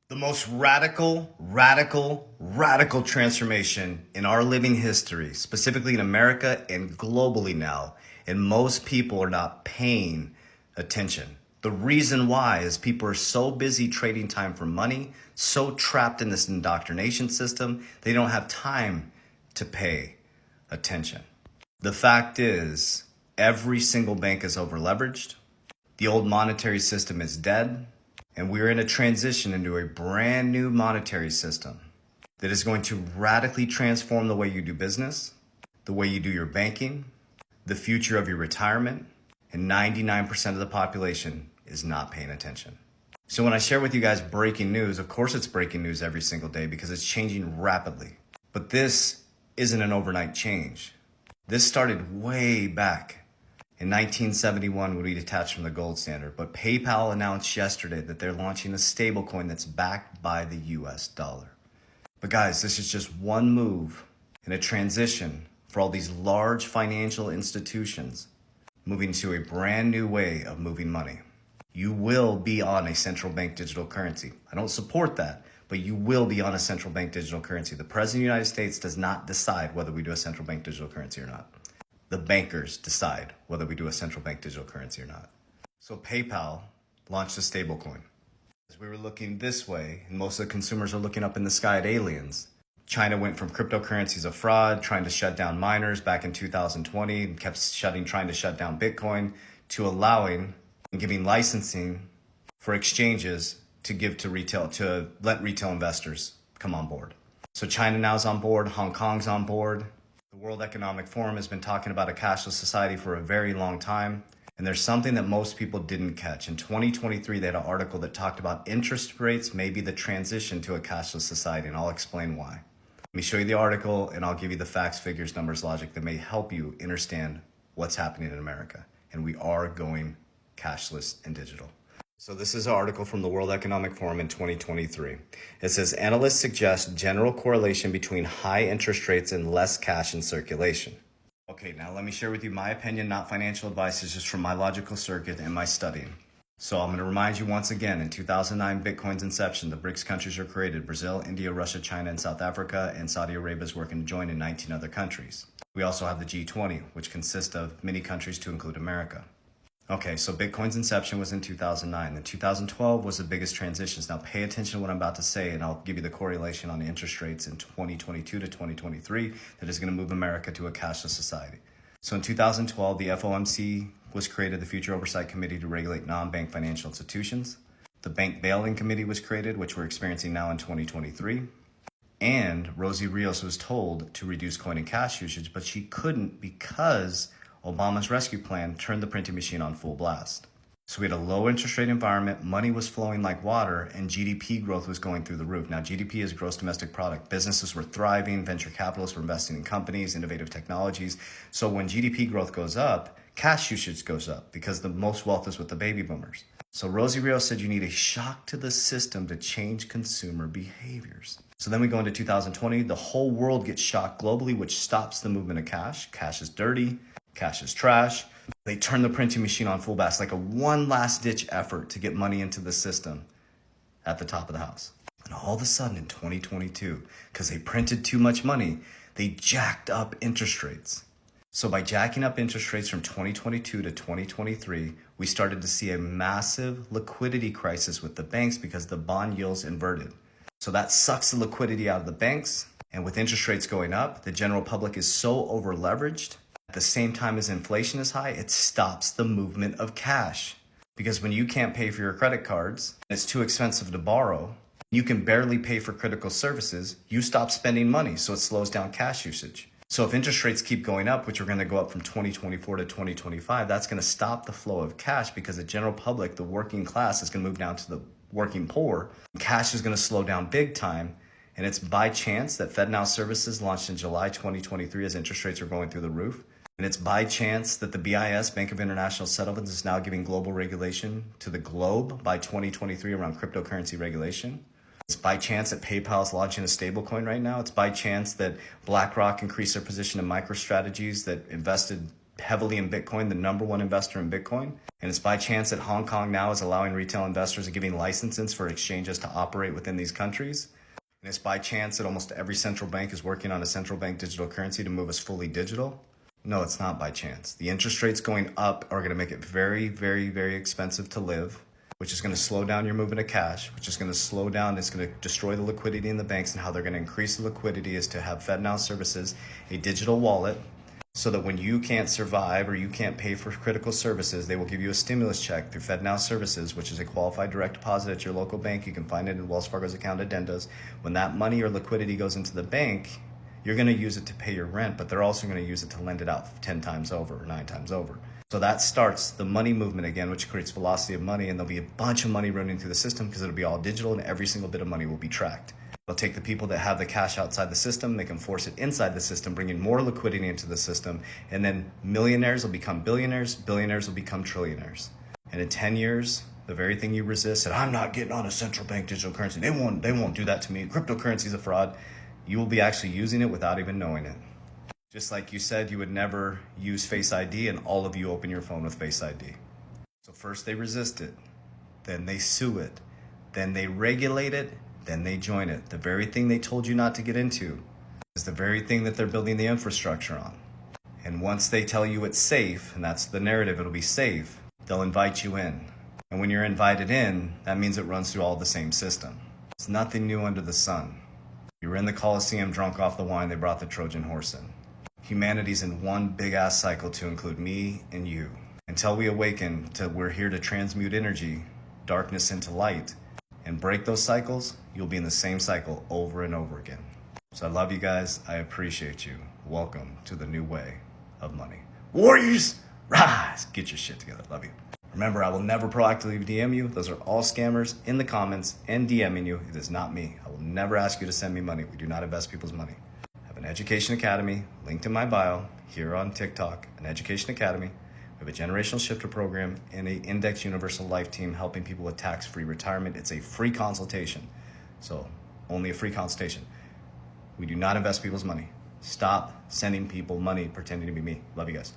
The most radical transformation in our living history, specifically in America and globally now, and most people are not paying attention. The reason why is people are so busy trading time for money, so trapped in this indoctrination system, they don't have time to pay attention. The fact is, every single bank is over-leveraged. The old monetary system is dead. And we're in a transition into a brand new monetary system that is going to radically transform the way you do business, the way you do your banking, the future of your retirement, and 99% of the population is not paying attention. So when I share with you guys breaking news, of course it's breaking news every single day because it's changing rapidly. But this isn't an overnight change. This started way back in 1971 when we detached from the gold standard. But PayPal announced yesterday that they're launching a stablecoin that's backed by the US dollar. But guys, this is just one move in a transition for all these large financial institutions moving to a brand new way of moving money. You will be on a central bank digital currency. I don't support that, but you will be on a central bank digital currency. The President of the United States does not decide whether we do a central bank digital currency or not. The bankers decide whether we do a central bank digital currency or not. So PayPal launched a stablecoin. As we were looking this way, and most of the consumers are looking up in the sky at aliens, China went from cryptocurrencies of fraud, trying to shut down miners back in 2020, and kept trying to shut down Bitcoin, to allowing and giving licensing for exchanges to give to retail, to let retail investors come on board. So China now is on board, Hong Kong's on board. The World Economic Forum has been talking about a cashless society for a very long time. And there's something that most people didn't catch. In 2023, they had an article that talked about interest rates may be the transition to a cashless society, and I'll explain why. Let me show you the article, and I'll give you the facts, figures, numbers, logic that may help you understand what's happening in America. And we are going cashless and digital. So this is an article from the World Economic Forum in 2023. It says, analysts suggest general correlation between high interest rates and less cash in circulation. Okay, now let me share with you my opinion, not financial advice. It's just from my logical circuit and my studying. So I'm going to remind you once again, in 2009, Bitcoin's inception, the BRICS countries are created: Brazil, India, Russia, China, and South Africa, and Saudi Arabia is working to join in 19 other countries. We also have the G20, which consists of many countries to include America. Okay, so Bitcoin's inception was in 2009. Then 2012 was the biggest transitions. Now pay attention to what I'm about to say, and I'll give you the correlation on the interest rates in 2022 to 2023 that is going to move America to a cashless society. So in 2012, the FOMC was created, the Future Oversight Committee to regulate non-bank financial institutions. The Bank Bailing Committee was created, which we're experiencing now in 2023. And Rosie Rios was told to reduce coin and cash usage, but she couldn't because Obama's rescue plan turned the printing machine on full blast. So we had a low interest rate environment, money was flowing like water, and GDP growth was going through the roof. Now, GDP is gross domestic product. Businesses were thriving, venture capitalists were investing in companies, innovative technologies. So when GDP growth goes up, cash usage goes up because the most wealth is with the baby boomers. So Rosie Rios said you need a shock to the system to change consumer behaviors. So then we go into 2020, the whole world gets shocked globally, which stops the movement of cash. Cash is dirty. Cash is trash. They turn the printing machine on full blast, like a one last ditch effort to get money into the system at the top of the house. And all of a sudden in 2022, because they printed too much money, they jacked up interest rates. So by jacking up interest rates from 2022 to 2023, we started to see a massive liquidity crisis with the banks because the bond yields inverted. So that sucks the liquidity out of the banks. And with interest rates going up, the general public is so over leveraged. At the same time as inflation is high, it stops the movement of cash. Because when you can't pay for your credit cards, it's too expensive to borrow, you can barely pay for critical services, you stop spending money, so it slows down cash usage. So if interest rates keep going up, which are going to go up from 2024 to 2025, that's going to stop the flow of cash because the general public, the working class, is going to move down to the working poor. Cash is going to slow down big time. And it's by chance that FedNow Services launched in July 2023 as interest rates are going through the roof. And it's by chance that the BIS, Bank of International Settlements, is now giving global regulation to the globe by 2023 around cryptocurrency regulation. It's by chance that PayPal is launching a stablecoin right now. It's by chance that BlackRock increased their position in MicroStrategies that invested heavily in Bitcoin, the number one investor in Bitcoin. And it's by chance that Hong Kong now is allowing retail investors and giving licenses for exchanges to operate within these countries. And it's by chance that almost every central bank is working on a central bank digital currency to move us fully digital. No, it's not by chance. The interest rates going up are going to make it very, very, very expensive to live, which is going to slow down your movement of cash, which is going to slow down, it's going to destroy the liquidity in the banks. And how they're going to increase the liquidity is to have FedNow Services, a digital wallet, so that when you can't survive or you can't pay for critical services, they will give you a stimulus check through FedNow Services, which is a qualified direct deposit at your local bank. You can find it in Wells Fargo's account addendas. When that money or liquidity goes into the bank, you're going to use it to pay your rent, but they're also going to use it to lend it out 10 times over or 9 times over. So that starts the money movement again, which creates velocity of money, and there'll be a bunch of money running through the system because it'll be all digital and every single bit of money will be tracked. They'll take the people that have the cash outside the system, they can force it inside the system, bringing more liquidity into the system, and then millionaires will become billionaires, billionaires will become trillionaires. And in 10 years, the very thing you resist, and I'm not getting on a central bank digital currency, they won't do that to me, cryptocurrency is a fraud, you will be actually using it without even knowing it. Just like you said you would never use Face ID, and all of you open your phone with Face ID. So first they resist it, then they sue it, then they regulate it, then they join it. The very thing they told you not to get into is the very thing that they're building the infrastructure on. And once they tell you it's safe, and that's the narrative, it'll be safe, they'll invite you in. And when you're invited in, that means it runs through all the same system. It's nothing new under the sun. You were in the Colosseum drunk off the wine they brought the Trojan horse in. Humanity's in one big ass cycle to include me and you. Until we awaken to we're here to transmute energy, darkness into light, and break those cycles, you'll be in the same cycle over and over again. So I love you guys. I appreciate you. Welcome to the new way of money. Warriors, rise! Get your shit together. Love you. Remember, I will never proactively DM you. Those are all scammers in the comments and DMing you. It is not me. I will never ask you to send me money. We do not invest people's money. I have an education academy linked in my bio here on TikTok, an education academy. We have a generational shifter program and an index universal life team helping people with tax-free retirement. It's a free consultation. So only a free consultation. We do not invest people's money. Stop sending people money pretending to be me. Love you guys.